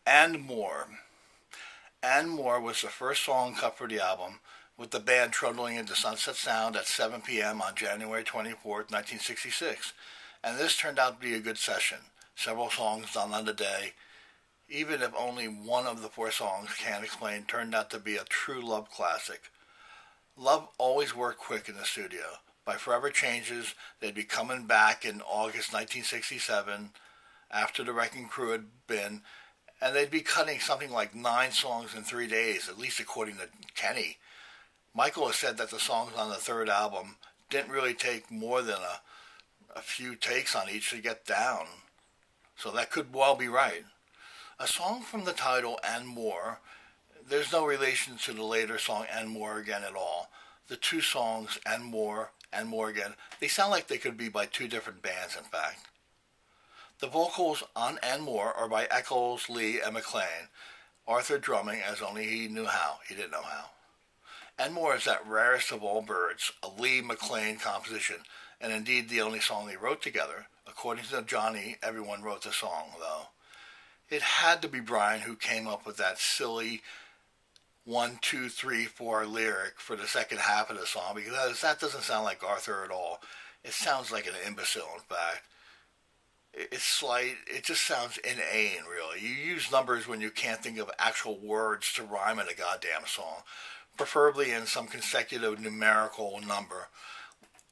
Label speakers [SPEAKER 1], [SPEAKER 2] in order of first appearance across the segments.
[SPEAKER 1] And More. And More was the first song cut for the album, with the band trundling into Sunset Sound at 7 p.m. on January 24th, 1966. And this turned out to be a good session. Several songs done on the day, even if only one of the four songs, Can't Explain, turned out to be a true Love classic. Love always worked quick in the studio. By Forever Changes, they'd be coming back in August 1967 after the Wrecking Crew had been, and they'd be cutting something like 9 songs in 3 days, at least according to Kenny. Michael has said that the songs on the third album didn't really take more than a few takes on each to get down, so that could well be right. A song from the title and more, there's no relation to the later song and more again at all. The two songs and more again, they sound like they could be by two different bands in fact. The vocals on and more are by Eccles, Lee, and McLean. Arthur drumming as only he knew how. He didn't know how. And More is that rarest of all birds, a Lee McLean composition, and indeed the only song they wrote together. According to Johnny, everyone wrote the song, though. It had to be Brian who came up with that silly 1, 2, 3, 4 lyric for the second half of the song, because that doesn't sound like Arthur at all. It sounds like an imbecile, in fact. It's slight, it just sounds inane, really. You use numbers when you can't think of actual words to rhyme in a goddamn song, preferably in some consecutive numerical number,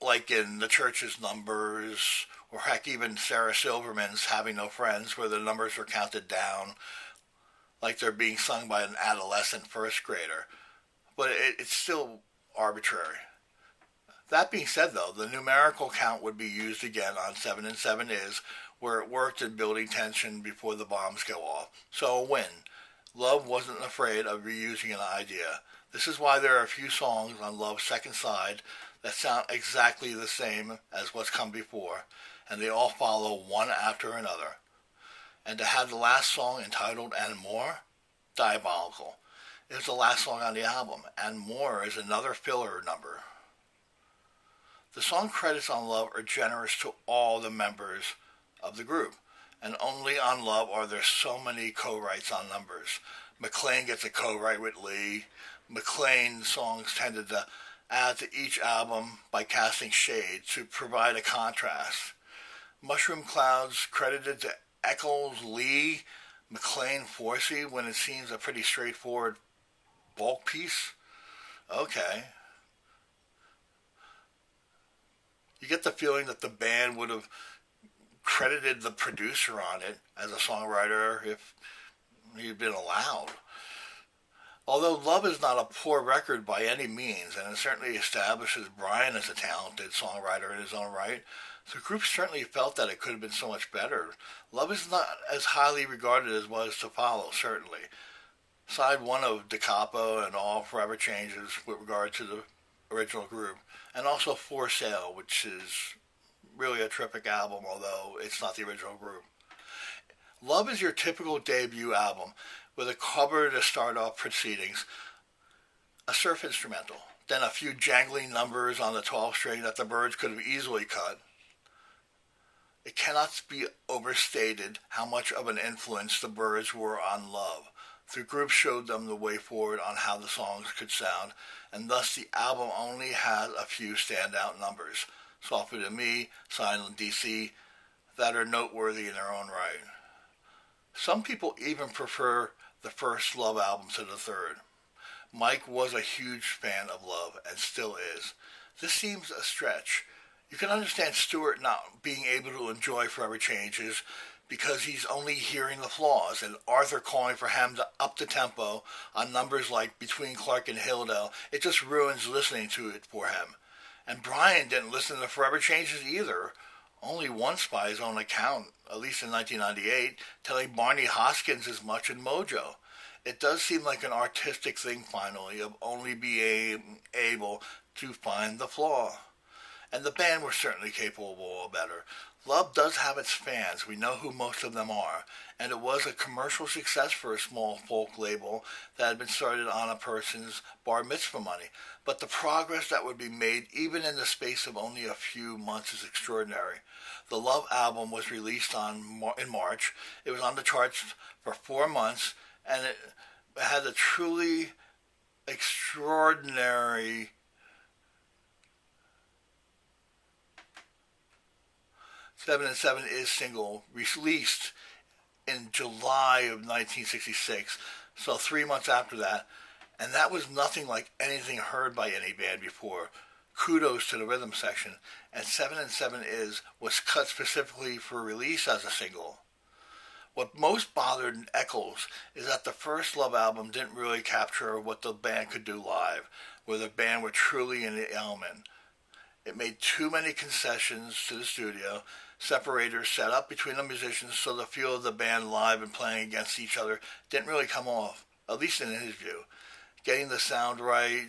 [SPEAKER 1] like in the Church's numbers, or heck, even Sarah Silverman's Having No Friends, where the numbers are counted down, like they're being sung by an adolescent first grader. But it's still arbitrary. That being said, though, the numerical count would be used again on 7 and 7 Is, where it worked in building tension before the bombs go off. So a win. Love wasn't afraid of reusing an idea. This is why there are a few songs on Love's second side that sound exactly the same as what's come before, and they all follow one after another. And to have the last song entitled And More? Diabolical. It's the last song on the album, and More is another filler number. The song credits on Love are generous to all the members of the group, and only on Love are there so many co-writes on numbers. McLean gets a co-write with Lee. McLean songs tended to add to each album by casting shade to provide a contrast. Mushroom Clouds credited to Eccles, Lee, McLean, Forsey when it seems a pretty straightforward bulk piece. Okay. You get the feeling that the band would have credited the producer on it as a songwriter if he'd been allowed. Although Love is not a poor record by any means, and it certainly establishes Brian as a talented songwriter in his own right, the group certainly felt that it could have been so much better. Love is not as highly regarded as was to follow, certainly. Side 1 of Da Capo and All Forever Changes with regard to the original group, and also For Sale, which is really a terrific album, although it's not the original group. Love is your typical debut album, with a cover to start off proceedings, a surf instrumental, then a few jangling numbers on the 12 string that the Byrds could have easily cut. It cannot be overstated how much of an influence the Byrds were on Love. The group showed them the way forward on how the songs could sound, and thus the album only has a few standout numbers, Softer Than Me, Silent DC, that are noteworthy in their own right. Some people even prefer the first Love album to the third. Mike was a huge fan of Love and still is. This seems a stretch. You can understand Stewart not being able to enjoy Forever Changes because he's only hearing the flaws, and Arthur calling for him to up the tempo on numbers like Between Clark and Hildale. It just ruins listening to it for him. And Brian didn't listen to Forever Changes either, only once by his own account, at least in 1998, telling Barney Hoskins as much in Mojo. It does seem like an artistic thing finally of only being able to find the flaw. And the band were certainly capable of better. Love does have its fans. We know who most of them are. And it was a commercial success for a small folk label that had been started on a person's bar mitzvah money. But the progress that would be made even in the space of only a few months is extraordinary. The Love album was released in March. It was on the charts for 4 months, and it had a truly extraordinary 7 and 7 is single released in July of 1966, so 3 months after that, and that was nothing like anything heard by any band before. Kudos to the rhythm section, and 7 and 7 is was cut specifically for release as a single. What most bothered Eccles is that the first Love album didn't really capture what the band could do live, where the band were truly in the element. It made too many concessions to the studio, separators set up between the musicians so the feel of the band live and playing against each other didn't really come off, at least in his view. Getting the sound right,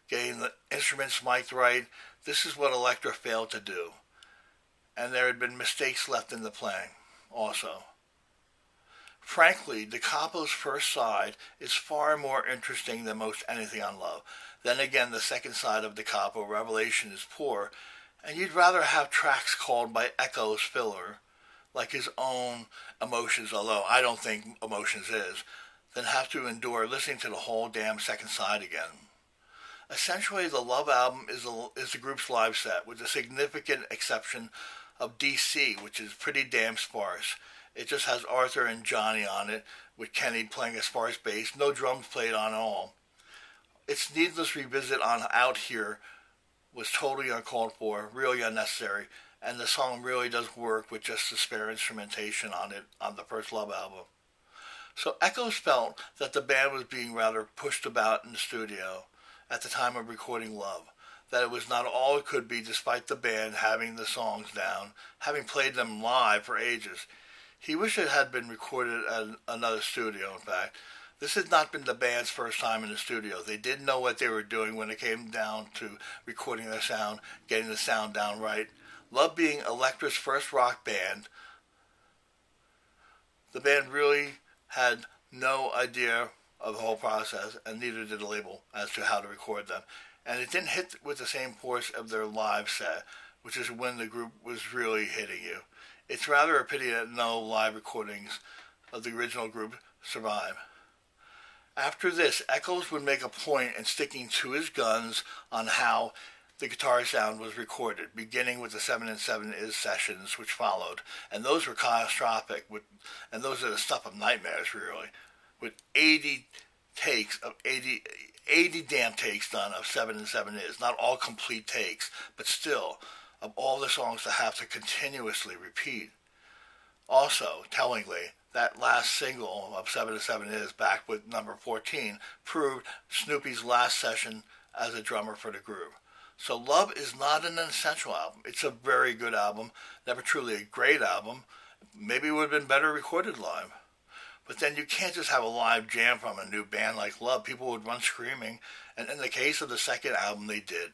[SPEAKER 1] getting the instruments mic'd right, this is what Elektra failed to do. And there had been mistakes left in the playing also. Frankly, Da Capo's first side is far more interesting than most anything on Love. Then again, the second side of Da Capo, Revelation, is poor, and you'd rather have tracks called by Echoes filler, like his own Emotions, although I don't think Emotions is, than have to endure listening to the whole damn second side again. Essentially, the Love album is the group's live set, with the significant exception of DC, which is pretty damn sparse. It just has Arthur and Johnny on it, with Kenny playing a sparse bass, no drums played on at all. Its needless revisit on Out Here was totally uncalled for, really unnecessary, and the song really does work with just the spare instrumentation on it on the first Love album. So Echoes felt that the band was being rather pushed about in the studio at the time of recording Love, that it was not all it could be despite the band having the songs down, having played them live for ages. He wished it had been recorded at another studio, in fact. This had not been the band's first time in the studio. They did know what they were doing when it came down to recording their sound, getting the sound down right. Love being Elektra's first rock band, the band really had no idea of the whole process, and neither did the label, as to how to record them. And it didn't hit with the same force of their live set, which is when the group was really hitting you. It's rather a pity that no live recordings of the original group survive. After this, Echoes would make a point in sticking to his guns on how the guitar sound was recorded, beginning with the 7 and 7 is sessions which followed, and those were catastrophic, and those are the stuff of nightmares, really, with 80 damn takes done of 7 and 7 is, not all complete takes, but still, of all the songs to have to continuously repeat. Also, tellingly, that last single of 7 and 7 is, back with number 14, proved Snoopy's last session as a drummer for the group. So Love is not an essential album. It's a very good album, never truly a great album. Maybe it would have been better recorded live. But then you can't just have a live jam from a new band like Love. People would run screaming, and in the case of the second album, they did.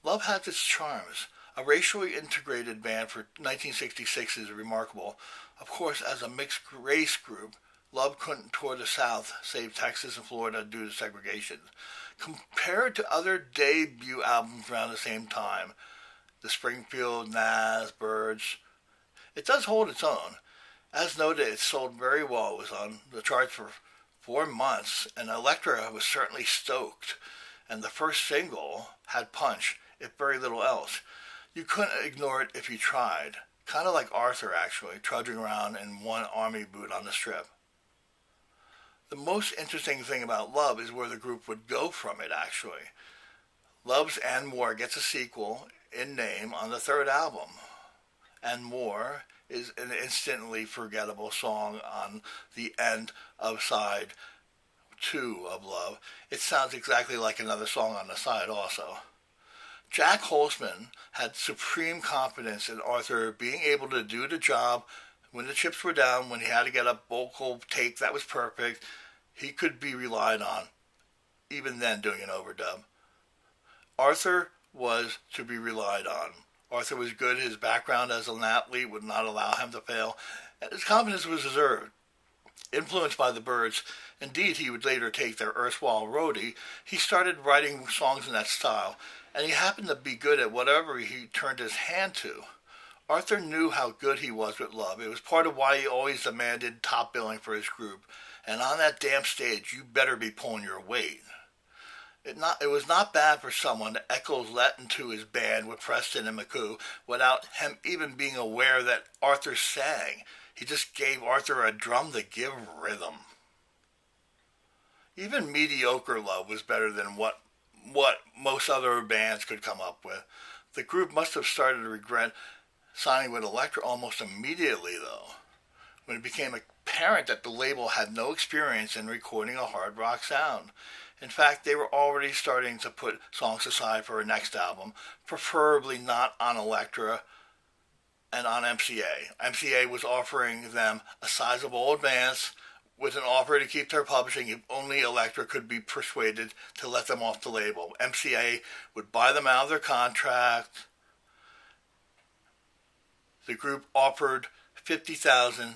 [SPEAKER 1] Love has its charms. A racially integrated band for 1966 is remarkable. Of course, as a mixed race group, Love couldn't tour the South, save Texas and Florida due to segregation. Compared to other debut albums around the same time, the Springfield, Nas, Byrds, it does hold its own. As noted, it sold very well. It was on the charts for 4 months, and Elektra was certainly stoked. And the first single had punch, if very little else. You couldn't ignore it if you tried. Kind of like Arthur, actually, trudging around in one army boot on the strip. The most interesting thing about Love is where the group would go from it, actually. Love's And More gets a sequel in name on the third album. And More is an instantly forgettable song on the end of side 2 of Love. It sounds exactly like another song on the side also. Jack Holzman had supreme confidence in Arthur being able to do the job when the chips were down, when he had to get a vocal take that was perfect. He could be relied on, even then doing an overdub. Arthur was to be relied on. Arthur was good. His background as an athlete would not allow him to fail, and his confidence was deserved. Influenced by the Byrds, indeed he would later take their erstwhile roadie, he started writing songs in that style, and he happened to be good at whatever he turned his hand to. Arthur knew how good he was with Love. It was part of why he always demanded top billing for his group. And on that damn stage, you better be pulling your weight. It was not bad for someone to echo let into his band with Preston and McCoo without him even being aware that Arthur sang. He just gave Arthur a drum to give rhythm. Even mediocre Love was better than what most other bands could come up with. The group must have started to regret signing with Elektra almost immediately, though, when it became apparent that the label had no experience in recording a hard rock sound. In fact, they were already starting to put songs aside for a next album, preferably not on Elektra and on MCA. MCA was offering them a sizable advance with an offer to keep their publishing if only Elektra could be persuaded to let them off the label. MCA would buy them out of their contract. The group offered $50,000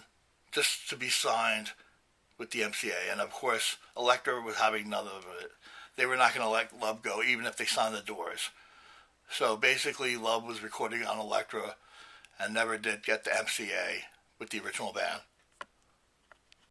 [SPEAKER 1] just to be signed with the MCA, and of course, Elektra was having none of it. They were not going to let Love go, even if they signed the Doors. So basically, Love was recording on Elektra and never did get the MCA with the original band.